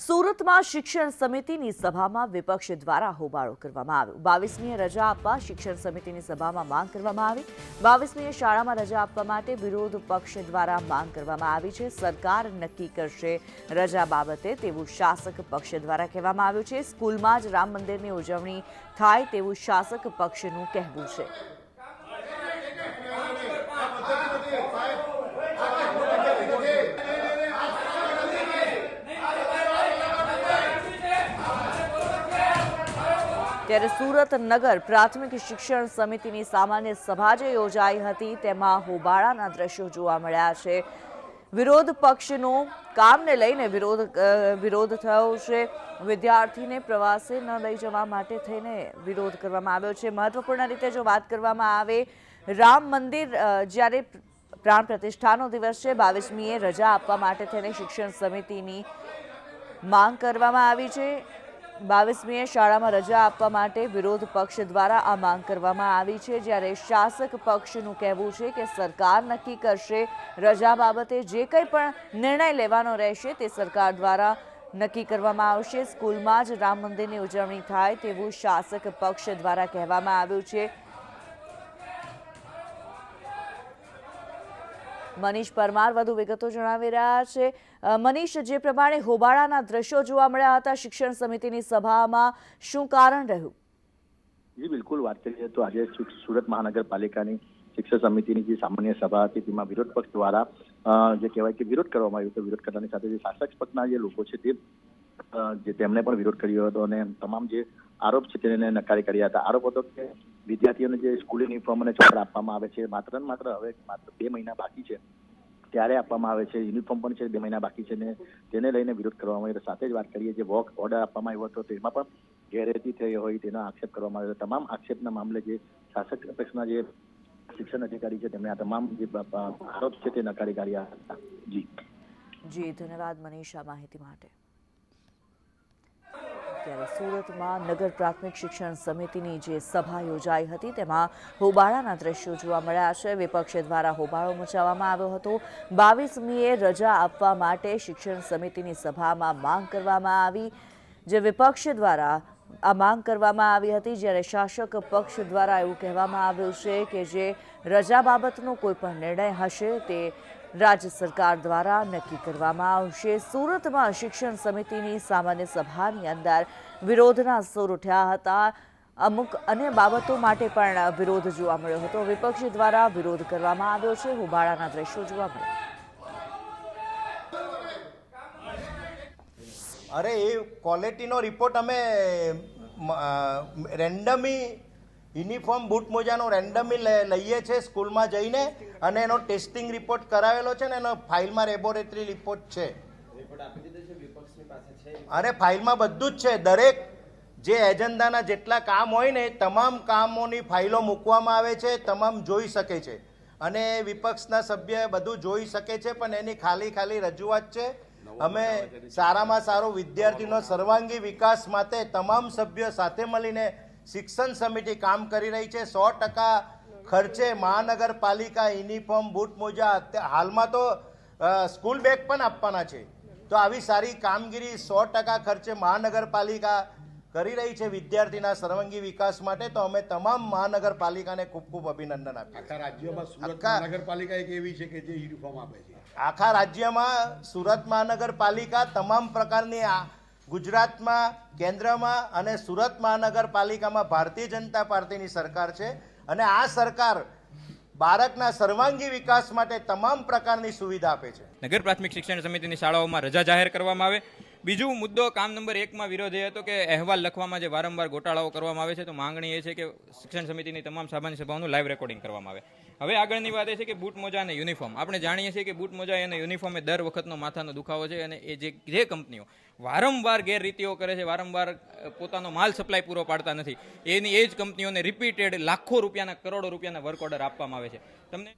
સુરતમાં શિક્ષણ સમિતિની સભામાં વિપક્ષ દ્વારા હોબાળો કરવામાં આવ્યો। 22મીએ રજા આપવા શિક્ષણ સમિતિની સભામાં માંગ કરવામાં આવી। 22મીએ શાળામાં રજા આપવા માટે વિરોધ પક્ષ દ્વારા માંગ કરવામાં આવી છે। સરકાર નક્કી કરશે રજા બાબતે તેવું શાસક પક્ષ દ્વારા કહેવામાં આવ્યું છે। સ્કૂલમાં જ રામ મંદિરની ઉજવણી થાય તેવું શાસક પક્ષનું કહેવું છે। ત્યારે સુરત નગર પ્રાથમિક શિક્ષણ સમિતિની સામાન્ય સભા જે યોજાઈ હતી તેમાં હોબાળાના દ્રશ્યો જોવા મળ્યા છે। વિરોધ પક્ષનો કામને લઈને વિરોધ થયો છે। વિદ્યાર્થીને પ્રવાસે ન લઈ જવા માટે થઈને વિરોધ કરવામાં આવ્યો છે। મહત્વપૂર્ણ રીતે જો વાત કરવામાં આવે, રામ મંદિર જ્યારે પ્રાણ પ્રતિષ્ઠાનો દિવસ છે, 22મીએ રજા આપવા માટે થઈને શિક્ષણ સમિતિની માંગ કરવામાં આવી છે। 22મીએ શાળામાં રજા આપવા માટે વિરોધ પક્ષ દ્વારા આ માંગ કરવામાં આવી છે। જ્યારે શાસક પક્ષનું કહેવું છે કે સરકાર નક્કી કરશે રજા બાબતે, જે કંઈ પણ નિર્ણય લેવાનો રહેશે તે સરકાર દ્વારા નક્કી કરવામાં આવશે। સ્કૂલમાં જ રામ મંદિરની ઉજવણી થાય તેવું શાસક પક્ષ દ્વારા કહેવામાં આવ્યું છે। મનીષ પરમાર વધુ વિગતો જણાવી રહ્યા છે। મનીષ, જે પ્રમાણે હોબાળાના દ્રશ્યો જોવા મળ્યા હતા શિક્ષણ સમિતિની સભામાં, શું કારણ રહ્યું? જી બિલકુલ, વાત કરીએ તો આજે સુરત મહાનગરપાલિકાની શિક્ષણ સમિતિની જે સામાન્ય સભા હતી તેમાં વિરોધ પક્ષ દ્વારા જે કહેવાય કે વિરોધ કરવામાં આવ્યો હતો। વિરોધ કરવાની સાથે જે શાસક પક્ષના જે લોકો છે તેમણે પણ વિરોધ કર્યો હતો અને તમામ જે આરોપ છે તેને નકારી કર્યા હતા। આરોપ હતો કે વિદ્યાર્થીઓને જે સ્કૂલ યુનિફોર્મ અને ચોપડા આપવામાં આવે છે માત્ર 2 મહિના બાકી છે ત્યારે આપવામાં આવે છે। યુનિફોર્મ પણ છે, 2 મહિના બાકી છે ને તેને લઈને વિરોધ કરવામાં આવ્યો। સાથે જ વાત કરીએ, જે વોક ઓર્ડર આપવામાં આવ્યો હતો તેમાં પણ ગેરરીતિ થઈ હોય તેનો આક્ષેપ કરવામાં આવ્યો। તમામ આક્ષેપના મામલે જે શાસક પક્ષના જે શિક્ષણ અધિકારી છે તેમણે આ તમામ જે આરોપ છે તે નકારી કાઢ્યા હતા। જી ધન્યવાદ મનીષ આ માહિતી માટે। ત્યારે સુરતમાં નગર પ્રાથમિક શિક્ષણ સમિતિની જે સભા યોજાઈ હતી તેમાં હોબાળાના દ્રશ્યો જોવા મળ્યા છે। વિપક્ષ દ્વારા હોબાળો મચાવવામાં આવ્યો હતો। 22મીએ રજા આપવા માટે શિક્ષણ સમિતિની સભામાં માંગ કરવામાં આવી, જે વિપક્ષ દ્વારા આ માંગ કરવામાં આવી હતી। જ્યારે શાસક પક્ષ દ્વારા એવું કહેવામાં આવ્યું છે કે જે રજા બાબતનો કોઈ પણ નિર્ણય હશે તે રાજ્ય સરકાર દ્વારા નક્કી કરવામાં આવશે। સુરતમાં શિક્ષણ સમિતિની સામાન્ય સભાની અંદર વિરોધના સૂર ઉઠ્યા હતા। અમુક અન્ય બાબતો માટે પણ વિરોધ જોવા મળ્યો હતો। વિપક્ષ દ્વારા વિરોધ કરવામાં આવ્યો છે। હોબાળાના દ્રશ્યો જોવા મળ્યા। અરે એ ક્વોલિટીનો રિપોર્ટ અમે રેન્ડમી યુનિફોર્મ બૂટ મોજાનો રેન્ડમી લઈએ છીએ સ્કૂલમાં જઈને અને એનો ટેસ્ટિંગ રિપોર્ટ કરાવેલો છે ને એનો ફાઇલમાં લેબોરેટરી રિપોર્ટ છે। અરે ફાઇલમાં બધું જ છે। દરેક જે એજન્ડાના જેટલા કામ હોય ને તમામ કામોની ફાઇલો મૂકવામાં આવે છે, તમામ જોઈ શકે છે અને વિપક્ષના સભ્ય બધું જોઈ શકે છે, પણ એની ખાલી રજૂઆત છે। અમે સારામાં સારો વિદ્યાર્થીનો સર્વાંગી વિકાસ માટે તમામ સભ્યો સાથે મળીને શિક્ષણ સમિતિ કામ કરી રહી છે। 100% ખર્ચે મહાનગરપાલિકા યુનિફોર્મ બૂટ મોજા, હાલમાં તો સ્કૂલ બેગ પણ આપવાના છે। તો આવી સારી કામગીરી 100% ખર્ચે મહાનગરપાલિકા કરી રહી છે વિદ્યાર્થીના સર્વાંગી વિકાસ માટે। તો અમે તમામ મહાનગરપાલિકાને ખૂબ અભિનંદન આપીએ। આખા રાજ્યમાં સુરત મહાનગરપાલિકા એક એવી છે કે જે યુનિફોર્મ આપે છે। આખા રાજ્યમાં સુરત મહાનગરપાલિકા તમામ પ્રકારની ગુજરાતમાં, કેન્દ્રમાં અને સુરત મહાનગરપાલિકામાં ભારતીય જનતા પાર્ટીની સરકાર છે અને આ સરકાર બાળકના સર્વાંગી વિકાસ માટે તમામ પ્રકારની સુવિધા આપે છે। નગર પ્રાથમિક શિક્ષણ સમિતિની શાળાઓમાં રજા જાહેર કરવામાં આવે। બીજું મુદ્દો કામ નંબર 1માં વિરોધ એ હતો કે અહેવાલ લખવામાં જે વારંવાર ગોટાળાઓ કરવામાં આવે છે, તો માંગણી એ છે કે શિક્ષણ સમિતિની તમામ સામાન્ય સભાઓનું લાઈવ રેકોર્ડિંગ કરવામાં આવે। હવે આગળની વાત એ છે કે બૂટ મોજા અને યુનિફોર્મ, આપણે જાણીએ છીએ કે બૂટ મોજા અને યુનિફોર્મ એ દર વખતનો માથાનો દુખાવો છે અને એ જે કંપનીઓ વારંવાર ગેરરીતિઓ કરે છે, વારંવાર પોતાનો માલ સપ્લાય પૂરો પાડતા નથી, એ જ કંપનીઓને રિપીટેડ લાખો રૂપિયાના, કરોડો રૂપિયાના વર્ક ઓર્ડર આપવામાં આવે છે। તમને